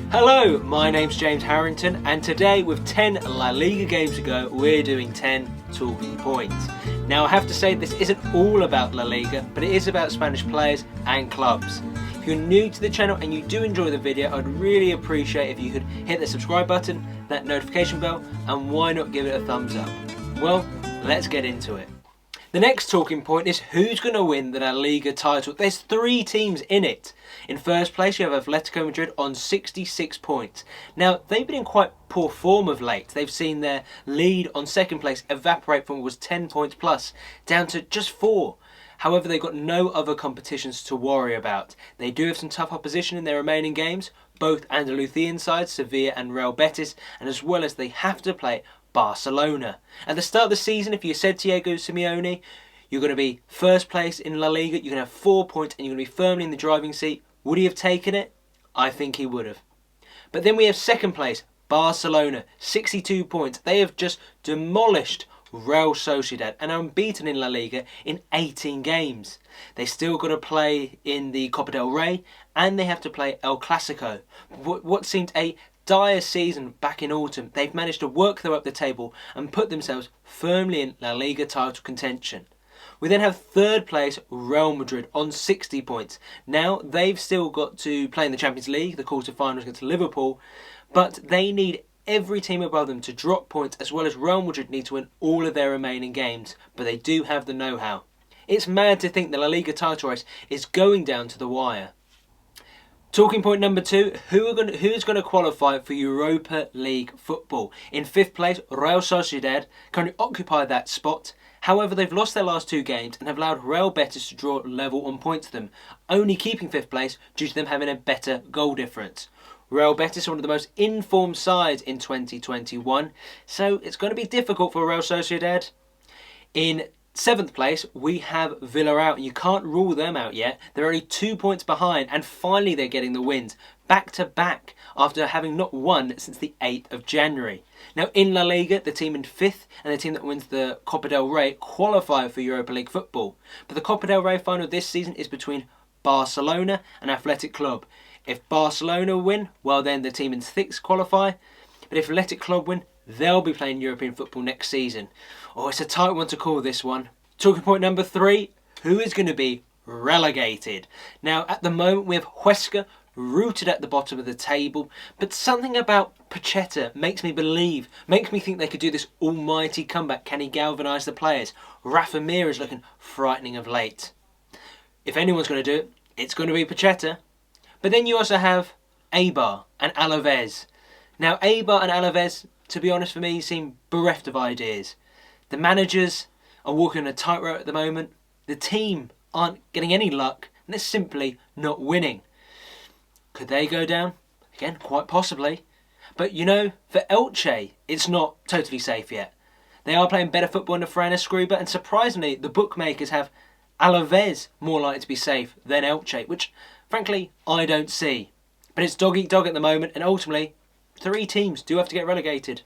Hello, my name's James Harrington, and today with 10 La Liga games to go, we're doing 10 talking points. Now I have to say this isn't all about La Liga, but it is about Spanish players and clubs. If you're new to the channel and you do enjoy the video, I'd really appreciate if you could hit the subscribe button, that notification bell, and why not give it a thumbs up. Well, let's get into it. The next talking point is who's going to win the La Liga title. There's 3 teams in it. In first place you have Atletico Madrid on 66 points. Now they've been in quite poor form of late. They've seen their lead on second place evaporate from what was 10 points plus down to just 4. However, they've got no other competitions to worry about. They do have some tough opposition in their remaining games, both Andalusian sides, Sevilla and Real Betis, and as well as they have to play Barcelona. At the start of the season, if you said Diego Simeone, you're going to be first place in La Liga, you're going to have 4 points and you're going to be firmly in the driving seat, would he have taken it? I think he would have. But then we have second place, Barcelona, 62 points. They have just demolished Real Sociedad and are unbeaten in La Liga in 18 games. They still got to play in the Copa del Rey and they have to play El Clasico. What seemed a dire season back in autumn, they've managed to work their way up the table and put themselves firmly in La Liga title contention. We then have third place Real Madrid on 60 points. Now they've still got to play in the Champions League, the quarter-finals against Liverpool, but they need every team above them to drop points, as well as Real Madrid need to win all of their remaining games, but they do have the know-how. It's mad to think the La Liga title race is going down to the wire. Talking point number 2, who's going to qualify for Europa League football? In 5th place, Real Sociedad currently occupy that spot. However, they've lost their last 2 games and have allowed Real Betis to draw level on points to them, only keeping 5th place due to them having a better goal difference. Real Betis are one of the most informed sides in 2021, so it's going to be difficult for Real Sociedad. In 7th place, we have Villarreal, and you can't rule them out yet. They're only 2 points behind, and finally they're getting the wins, back to back, after having not won since the 8th of January. Now in La Liga, the team in 5th and the team that wins the Copa del Rey qualify for Europa League football. But the Copa del Rey final this season is between Barcelona and Athletic Club. If Barcelona win, well then the team in 6th qualify. But if Athletic Club win, they'll be playing European football next season. Oh, it's a tight one to call this one. Talking point number 3, who is going to be relegated? Now, at the moment, we have Huesca rooted at the bottom of the table, but something about Pichichi makes me think they could do this almighty comeback. Can he galvanise the players? Rafa Mir is looking frightening of late. If anyone's going to do it, it's going to be Pichichi. But then you also have Eibar and Alaves. Now, Eibar and Alaves, to be honest, for me, seem bereft of ideas. The managers are walking on a tightrope at the moment. The team aren't getting any luck, and they're simply not winning. Could they go down? Again, quite possibly. But you know, for Elche, it's not totally safe yet. They are playing better football under Fran Escribá, and surprisingly, the bookmakers have Alaves more likely to be safe than Elche, which, frankly, I don't see. But it's dog eat dog at the moment, and ultimately, 3 teams do have to get relegated.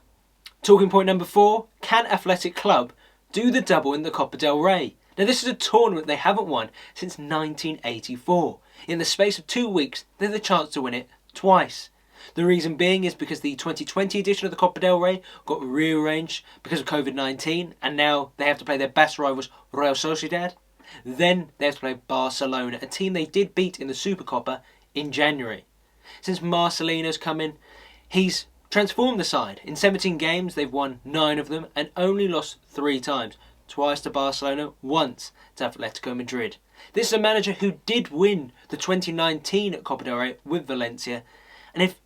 Talking point number 4, can Athletic Club do the double in the Copa del Rey? Now this is a tournament they haven't won since 1984. In the space of 2 weeks, they have the chance to win it twice. The reason being is because the 2020 edition of the Copa del Rey got rearranged because of COVID-19, and now they have to play their best rivals Real Sociedad. Then they have to play Barcelona, a team they did beat in the Supercopa in January. Since Marcelino's come in, he's transformed the side. In 17 games, they've won 9 of them and only lost 3 times. Twice to Barcelona, once to Atletico Madrid. This is a manager who did win the 2019 Copa del Rey with Valencia. And if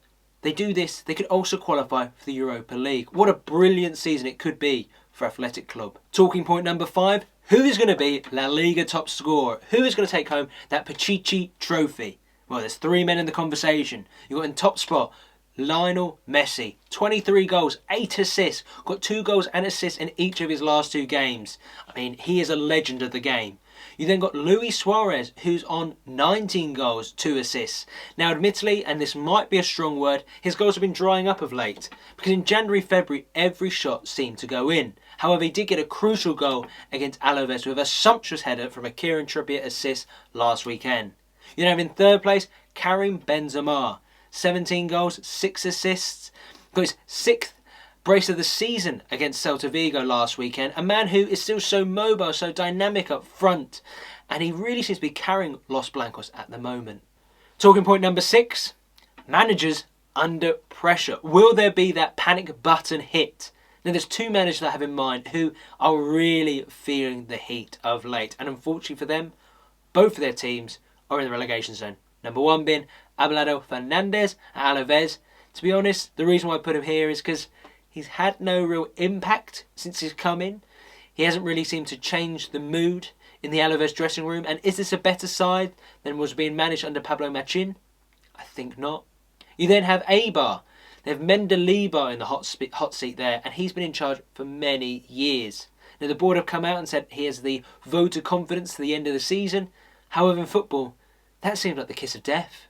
they do this, they could also qualify for the Europa League. What a brilliant season it could be for Athletic Club. Talking point number 5, who is going to be La Liga top scorer? Who is going to take home that Pichichi Trophy? Well, there's 3 men in the conversation. You've got in top spot Lionel Messi, 23 goals, 8 assists, got 2 goals and assists in each of his last 2 games. I mean, he is a legend of the game. You then got Luis Suarez, who's on 19 goals, 2 assists. Now, admittedly, and this might be a strong word, his goals have been drying up of late, because in January, February, every shot seemed to go in. However, he did get a crucial goal against Alaves with a sumptuous header from a Kieran Trippier assist last weekend. You then have in third place, Karim Benzema. 17 goals, 6 assists. Got his 6th brace of the season against Celta Vigo last weekend. A man who is still so mobile, so dynamic up front. And he really seems to be carrying Los Blancos at the moment. Talking point number 6, managers under pressure. Will there be that panic button hit? Now there's 2 managers that I have in mind who are really feeling the heat of late. And unfortunately for them, both of their teams are in the relegation zone. Number 1 being Abelardo Fernandez at Alaves. To be honest, the reason why I put him here is because he's had no real impact since he's come in. He hasn't really seemed to change the mood in the Alaves dressing room. And is this a better side than was being managed under Pablo Machin? I think not. You then have Eibar. They have Mendilibar in the hot seat there, and he's been in charge for many years. Now the board have come out and said he has the vote of confidence to the end of the season. However, in football, that seems like the kiss of death.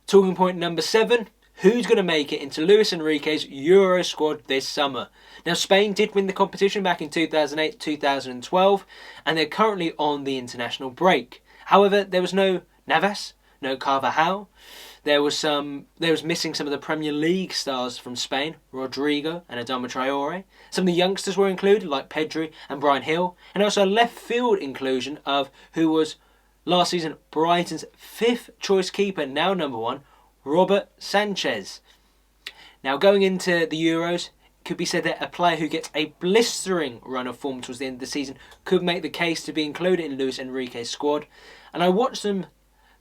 Talking point number 7. Who's going to make it into Luis Enrique's Euro squad this summer? Now, Spain did win the competition back in 2008-2012, and they're currently on the international break. However, there was no Navas, no Carvajal. There was missing some of the Premier League stars from Spain, Rodrigo and Adama Traore. Some of the youngsters were included, like Pedri and Bryan Hill, and also a left field inclusion of who was last season Brighton's 5th choice keeper, now number 1, Robert Sanchez. Now going into the Euros, it could be said that a player who gets a blistering run of form towards the end of the season could make the case to be included in Luis Enrique's squad. And I watched them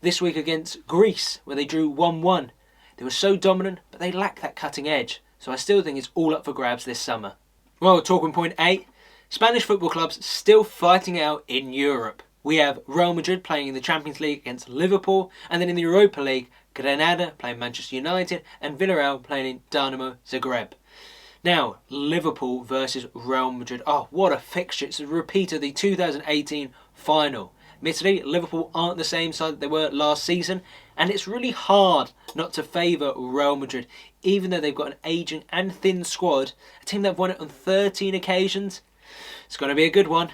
this week against Greece, where they drew 1-1. They were so dominant, but they lack that cutting edge. So I still think it's all up for grabs this summer. Well, talking point 8, Spanish football clubs still fighting out in Europe. We have Real Madrid playing in the Champions League against Liverpool, and then in the Europa League, Granada playing Manchester United, and Villarreal playing in Dynamo Zagreb. Now, Liverpool versus Real Madrid. Oh, what a fixture. It's a repeat of the 2018 final. Admittedly, Liverpool aren't the same side that they were last season, and it's really hard not to favour Real Madrid, even though they've got an ageing and thin squad, a team that have won it on 13 occasions. It's going to be a good one.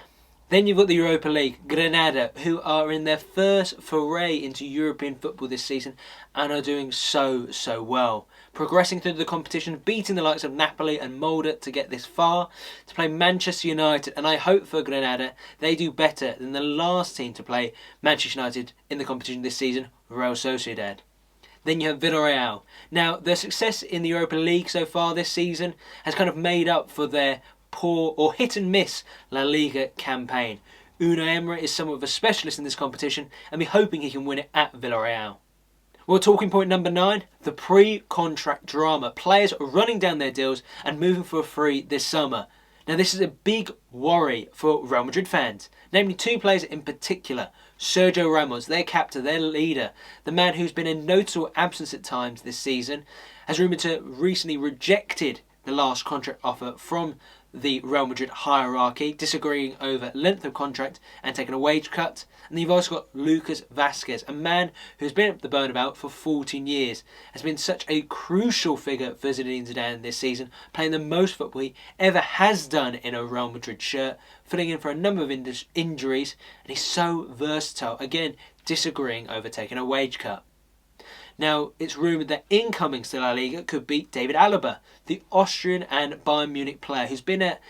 Then you've got the Europa League, Granada, who are in their first foray into European football this season and are doing so well. Progressing through the competition, beating the likes of Napoli and Molde to get this far, to play Manchester United, and I hope for Granada they do better than the last team to play Manchester United in the competition this season, Real Sociedad. Then you have Villarreal. Now, their success in the Europa League so far this season has kind of made up for their poor or hit and miss La Liga campaign. Unai Emery is somewhat of a specialist in this competition and we're hoping he can win it at Villarreal. Well, talking point number 9, the pre-contract drama. Players running down their deals and moving for free this summer. Now this is a big worry for Real Madrid fans, namely 2 players in particular. Sergio Ramos, their captain, their leader, the man who's been in noticeable absence at times this season, has rumoured to recently rejected the last contract offer from the Real Madrid hierarchy, disagreeing over length of contract and taking a wage cut. And then you've also got Lucas Vazquez, a man who's been at the Bernabeu for 14 years, has been such a crucial figure for Zinedine Zidane this season, playing the most football he ever has done in a Real Madrid shirt, filling in for a number of injuries, and he's so versatile, again disagreeing over taking a wage cut. Now, it's rumoured that incoming to La Liga could be David Alaba, the Austrian and Bayern Munich player who's been at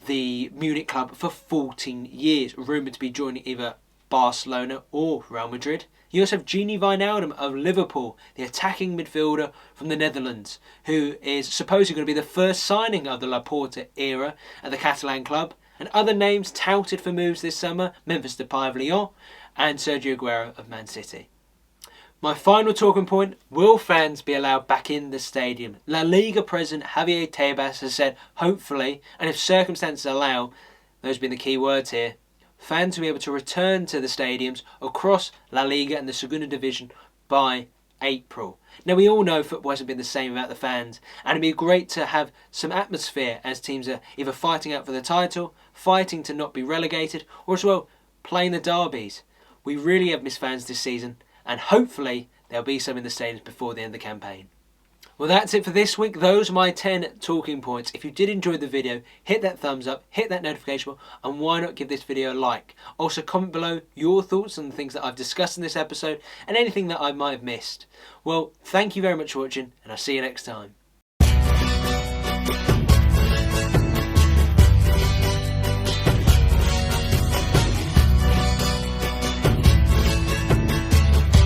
the Munich club for 14 years, rumoured to be joining either Barcelona or Real Madrid. You also have Gini Wijnaldum of Liverpool, the attacking midfielder from the Netherlands, who is supposedly going to be the first signing of the Laporta era at the Catalan club. And other names touted for moves this summer, Memphis Depay of Lyon and Sergio Aguero of Man City. My final talking point, will fans be allowed back in the stadium? La Liga President Javier Tebas has said, hopefully, and if circumstances allow, those being the key words here, fans will be able to return to the stadiums across La Liga and the Segunda Division by April. Now we all know football hasn't been the same without the fans, and it'd be great to have some atmosphere as teams are either fighting out for the title, fighting to not be relegated, or as well, playing the derbies. We really have missed fans this season, and hopefully there'll be some in the stadiums before the end of the campaign. Well, that's it for this week. Those are my 10 talking points. If you did enjoy the video, hit that thumbs up, hit that notification bell, and why not give this video a like. Also, comment below your thoughts on the things that I've discussed in this episode and anything that I might have missed. Well, thank you very much for watching, and I'll see you next time.